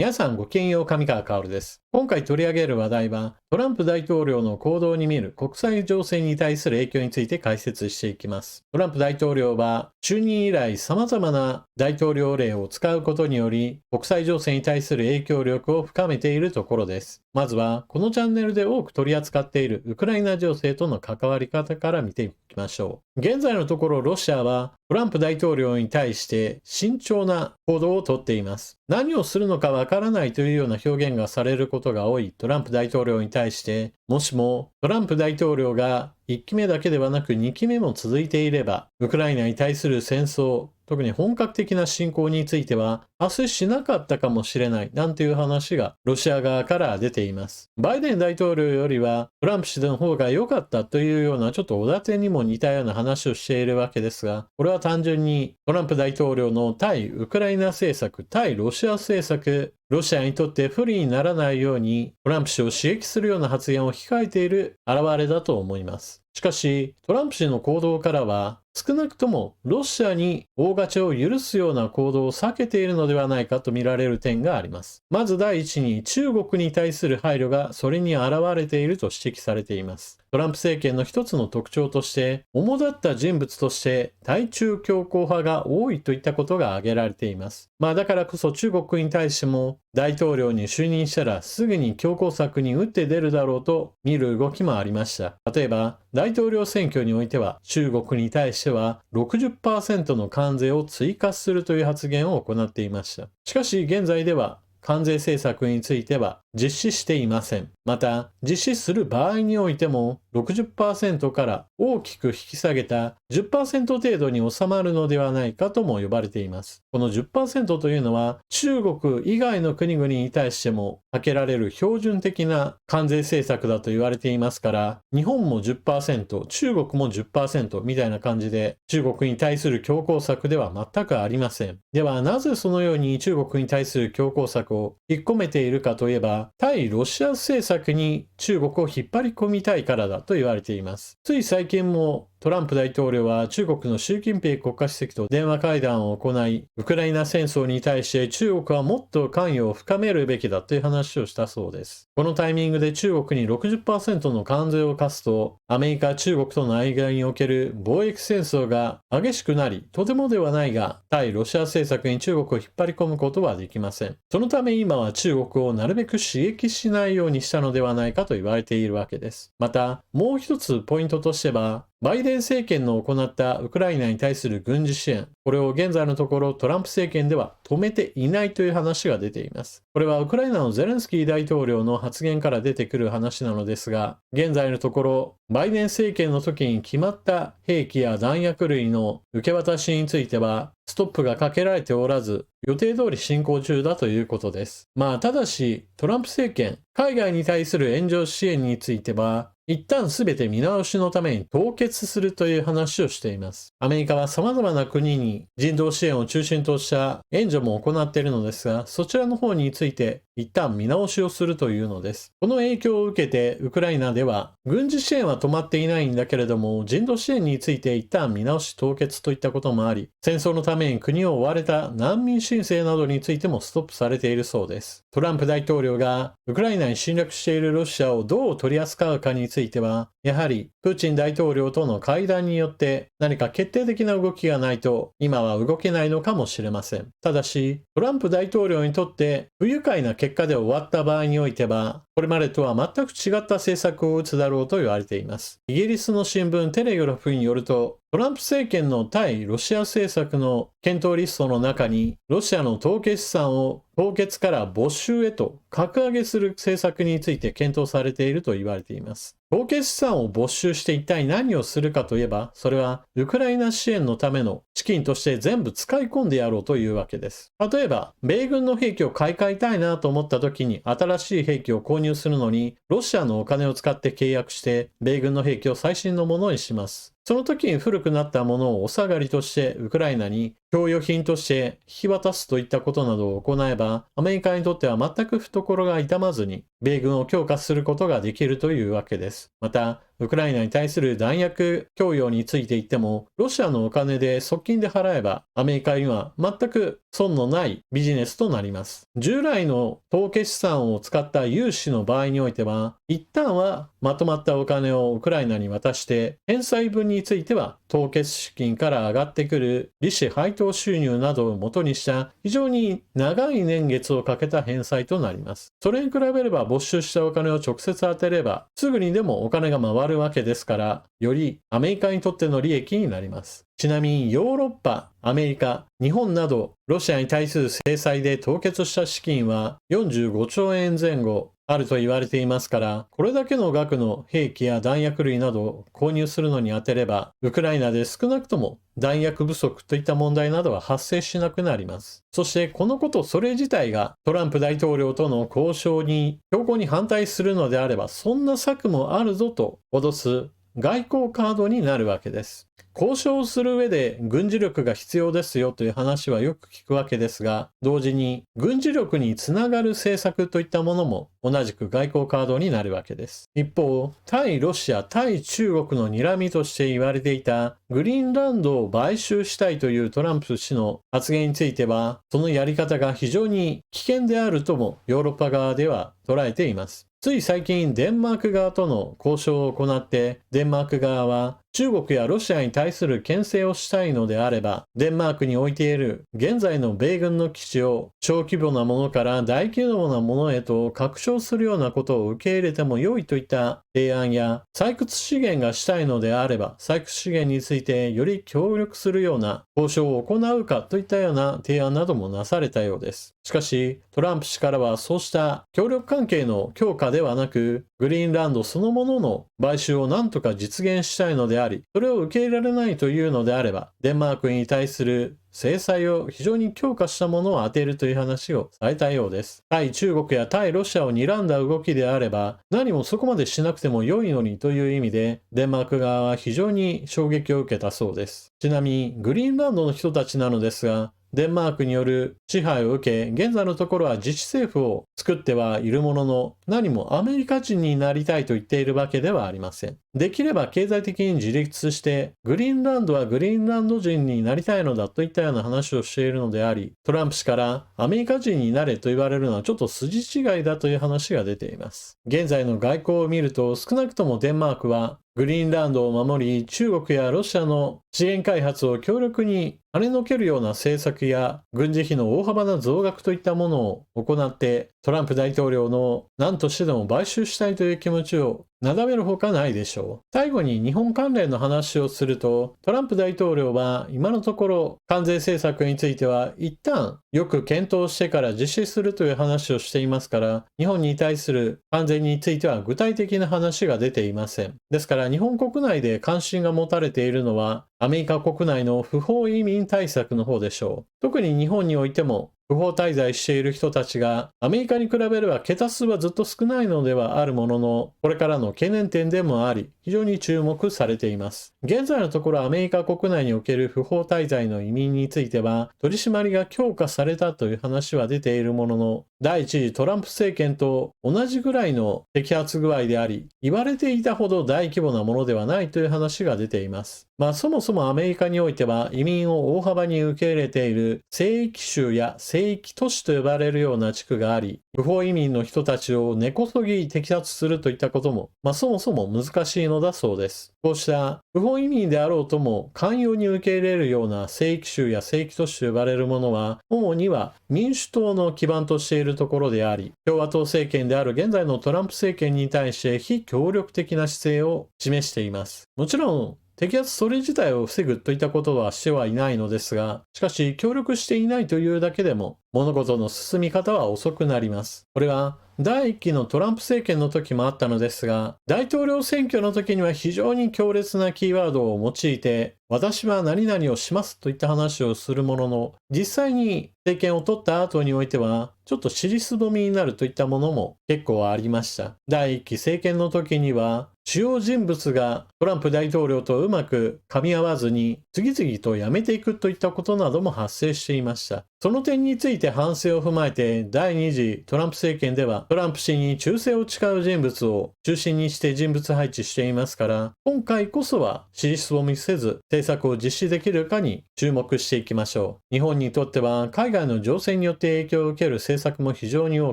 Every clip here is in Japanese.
皆さんごきげんよう、上川薫です。今回取り上げる話題は、トランプ大統領の行動に見る国際情勢に対する影響について解説していきます。トランプ大統領は、就任以来様々な大統領令を使うことにより、国際情勢に対する影響力を深めているところです。まずは、このチャンネルで多く取り扱っているウクライナ情勢との関わり方から見ていきましょう。現在のところ、ロシアはトランプ大統領に対して慎重な行動をとっています。何をするのかわからないというような表現がされることが多いトランプ大統領に対して、もしもトランプ大統領が1期目だけではなく2期目も続いていれば、ウクライナに対する戦争、特に本格的な侵攻については発生しなかったかもしれないなんていう話がロシア側から出ています。バイデン大統領よりはトランプ氏の方が良かったというようなちょっとおだてにも似たような話をしているわけですが、これは単純にトランプ大統領の対ウクライナ政策、対ロシア政策、ロシアにとって不利にならないようにトランプ氏を刺激するような発言を控えている表れだと思います。しかし、トランプ氏の行動からは、少なくともロシアに大勝ちを許すような行動を避けているのではないかと見られる点があります。まず第一に中国に対する配慮がそれに現れていると指摘されています。トランプ政権の一つの特徴として、主だった人物として対中強硬派が多いといったことが挙げられています。だからこそ中国に対しても大統領に就任したらすぐに強硬策に打って出るだろうと見る動きもありました。例えば大統領選挙においては中国に対しては 60% の関税を追加するという発言を行っていました。しかし現在では関税政策については実施していません。また、実施する場合においても 60% から大きく引き下げた 10% 程度に収まるのではないかとも呼ばれています。この 10% というのは中国以外の国々に対してもかけられる標準的な関税政策だと言われていますから、日本も 10%、中国も 10% みたいな感じで中国に対する強硬策では全くありません。ではなぜそのように中国に対する強硬策を引っ込めているかといえば、対ロシア政策に中国を引っ張り込みたいからだと言われています。つい最近もトランプ大統領は中国の習近平国家主席と電話会談を行い、ウクライナ戦争に対して中国はもっと関与を深めるべきだという話をしたそうです。このタイミングで中国に 60% の関税を課すと、アメリカ、中国との間における貿易戦争が激しくなり、とてもではないが、対ロシア政策に中国を引っ張り込むことはできません。そのため今は中国をなるべく刺激しないようにしたのではないかと言われているわけです。また、もう一つポイントとしては、バイデン政権の行ったウクライナに対する軍事支援、これを現在のところトランプ政権では止めていないという話が出ています。これはウクライナのゼレンスキー大統領の発言から出てくる話なのですが、現在のところバイデン政権の時に決まった兵器や弾薬類の受け渡しについてはストップがかけられておらず、予定通り進行中だということです。ただし、トランプ政権、海外に対する援助支援については、一旦すべて見直しのために凍結するという話をしています。アメリカは様々な国に人道支援を中心とした援助も行っているのですが、そちらの方について一旦見直しをするというのです。この影響を受けてウクライナでは軍事支援は止まっていないんだけれども、人道支援について一旦見直し凍結といったこともあり、戦争のために国を追われた難民申請などについてもストップされているそうです。トランプ大統領がウクライナに侵略しているロシアをどう取り扱うかについては、やはりプーチン大統領との会談によって何か決定的な動きがないと今は動けないのかもしれません。ただし、トランプ大統領にとって不愉快な結果で終わった場合においては、これまでとは全く違った政策を打つだろうと言われています。イギリスの新聞テレグラフによると、トランプ政権の対ロシア政策の検討リストの中に、ロシアの凍結資産を凍結から没収へと格上げする政策について検討されていると言われています。凍結資産を没収して一体何をするかといえば、それはウクライナ支援のための資金として全部使い込んでやろうというわけです。例えば、米軍の兵器を買い替えたいなと思った時に新しい兵器を購入するのに、ロシアのお金を使って契約して、米軍の兵器を最新のものにします。その時に古くなったものをお下がりとしてウクライナに供与品として引き渡すといったことなどを行えば、アメリカにとっては全く懐が痛まずに米軍を強化することができるというわけです。また、ウクライナに対する弾薬供与について言っても、ロシアのお金で側近で払えば、アメリカには全く損のないビジネスとなります。従来の凍結資産を使った融資の場合においては、一旦はまとまったお金をウクライナに渡して、返済分については凍結資金から上がってくる利子配当収入などを元にした非常に長い年月をかけた返済となります。それに比べれば没収したお金を直接当てれば、すぐにでもお金が回るわけですから、よりアメリカにとっての利益になります。ちなみにヨーロッパ、アメリカ、日本などロシアに対する制裁で凍結した資金は45兆円前後あると言われていますから、これだけの額の兵器や弾薬類などを購入するのに当てれば、ウクライナで少なくとも弾薬不足といった問題などは発生しなくなります。そしてこのことそれ自体がトランプ大統領との交渉に強硬に反対するのであれば、そんな策もあるぞと脅す外交カードになるわけです。交渉する上で軍事力が必要ですよという話はよく聞くわけですが、同時に軍事力につながる政策といったものも同じく外交カードになるわけです。一方、対ロシア、対中国の睨みとして言われていたグリーンランドを買収したいというトランプ氏の発言については、そのやり方が非常に危険であるともヨーロッパ側では捉えています。つい最近デンマーク側との交渉を行って、デンマーク側は中国やロシアに対する牽制をしたいのであれば、デンマークに置いている現在の米軍の基地を小規模なものから大規模なものへと拡張するようなことを受け入れても良いといった提案や、採掘資源がしたいのであれば、採掘資源についてより協力するような交渉を行うかといったような提案などもなされたようです。しかし、トランプ氏からはそうした協力関係の強化ではなく、グリーンランドそのものの買収を何とか実現したいのであり、それを受け入れられないというのであれば、デンマークに対する制裁を非常に強化したものを当てるという話をされたようです。対中国や対ロシアを睨んだ動きであれば、何もそこまでしなくても良いのにという意味で、デンマーク側は非常に衝撃を受けたそうです。ちなみに、グリーンランドの人たちなのですが、デンマークによる支配を受け、現在のところは自治政府を作ってはいるものの、何もアメリカ人になりたいと言っているわけではありません。できれば経済的に自立して、グリーンランドはグリーンランド人になりたいのだといったような話をしているのであり、トランプ氏からアメリカ人になれと言われるのはちょっと筋違いだという話が出ています。現在の外交を見ると、少なくともデンマークはグリーンランドを守り、中国やロシアの資源開発を強力に跳ねのけるような政策や軍事費の大幅な増額といったものを行って、トランプ大統領の何としてでも買収したいという気持ちをなだめるほかないでしょう。最後に日本関連の話をすると、トランプ大統領は今のところ関税政策については一旦よく検討してから実施するという話をしていますから、日本に対する関税については具体的な話が出ていません。ですから日本国内で関心が持たれているのはアメリカ国内の不法移民対策の方でしょう。特に日本においても不法滞在している人たちがアメリカに比べれば桁数はずっと少ないのではあるものの、これからの懸念点でもあり、非常に注目されています。現在のところアメリカ国内における不法滞在の移民については取り締まりが強化されたという話は出ているものの、第一次トランプ政権と同じぐらいの摘発具合であり、言われていたほど大規模なものではないという話が出ています。そもそもアメリカにおいては移民を大幅に受け入れている聖域州や聖域都市と呼ばれるような地区があり、不法移民の人たちを根こそぎ摘発するといったことも、そもそも難しいのだそうです。こうした不法移民であろうとも寛容に受け入れるような聖域州や聖域都市と呼ばれるものは、主には民主党の基盤としているところであり、共和党政権である現在のトランプ政権に対して非協力的な姿勢を示しています。もちろん、摘発それ自体を防ぐといったことはしてはいないのですが、しかし協力していないというだけでも物事の進み方は遅くなります。これは第1期のトランプ政権の時もあったのですが、大統領選挙の時には非常に強烈なキーワードを用いて、私は何々をしますといった話をするものの、実際に政権を取った後においては、ちょっと尻すぼみになるといったものも結構ありました。第1期政権の時には、主要人物がトランプ大統領とうまく噛み合わずに次々と辞めていくといったことなども発生していました。その点について反省を踏まえて、第2次トランプ政権ではトランプ氏に忠誠を誓う人物を中心にして人物配置していますから、今回こそは支持率を見せず政策を実施できるかに注目していきましょう。日本にとっては海外の情勢によって影響を受ける政策も非常に多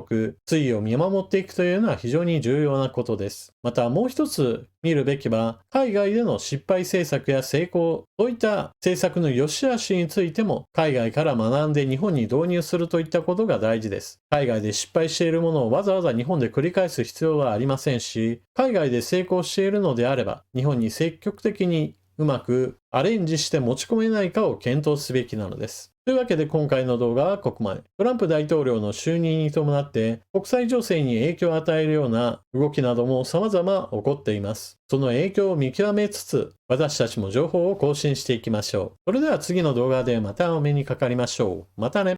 く、推移を見守っていくというのは非常に重要なことです。またもう一つ見るべきは、海外での失敗政策や成功、そういった政策の良し悪しについても海外から学んで日本に導入するといったことが大事です。海外で失敗しているものをわざわざ日本で繰り返す必要はありませんし、海外で成功しているのであれば、日本に積極的にうまくアレンジして持ち込めないかを検討すべきなのです。というわけで今回の動画はここまで。トランプ大統領の就任に伴って国際情勢に影響を与えるような動きなども様々起こっています。その影響を見極めつつ、私たちも情報を更新していきましょう。それでは次の動画でまたお目にかかりましょう。またね。